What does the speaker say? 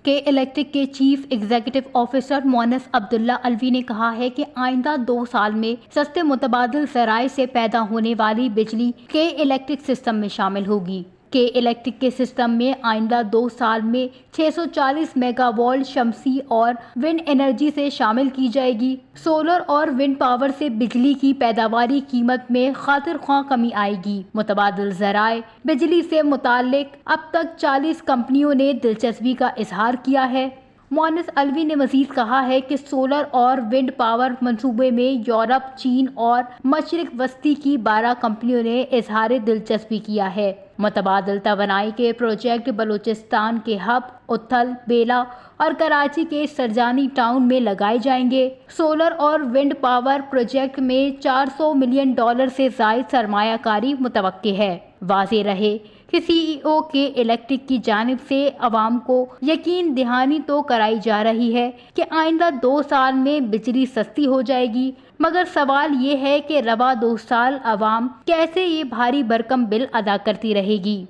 کے الیکٹرک کے chief executive officer مونس عبداللہ علوی نے کہا ہے کہ آئندہ 2 سال میں سستے متبادل ذرائع سے پیدا ہونے والی بجلی کے الیکٹرک سسٹم میں شامل ہوگی۔ کے الیکٹرک کے سسٹم میں آئندہ 2 سال میں 640 میگا واٹ شمسی اور ونڈ انرجی سے شامل کی جائے گی۔ سولر اور ونڈ پاور سے بجلی کی پیداواری قیمت میں خاطر خواہ کمی آئے گی۔ متبادل ذرائع بجلی سے متعلق اب تک 40 کمپنیوں نے دلچسپی کا اظہار کیا ہے۔ مونس علوی نے مزید کہا ہے کہ سولر اور ونڈ پاور منصوبے میں یورپ، چین اور مشرق وسطی کی 12 کمپنیوں نے اظہار دلچسپی کیا ہے۔ متبادل توانائی کے پروجیکٹ بلوچستان کے ہب، اتھل، بیلا اور کراچی کے سرجانی ٹاؤن میں لگائے جائیں گے۔ سولر اور ونڈ پاور پروجیکٹ میں $400 ملین سے زائد سرمایہ کاری متوقع ہے۔ واضح رہے کہ سی ای او کے الیکٹرک کی جانب سے عوام کو یقین دہانی تو کرائی جا رہی ہے کہ آئندہ 2 سال میں بجلی سستی ہو جائے گی، مگر سوال یہ ہے کہ رواں 2 سال عوام کیسے یہ بھاری بھرکم بل ادا کرتی رہے گی۔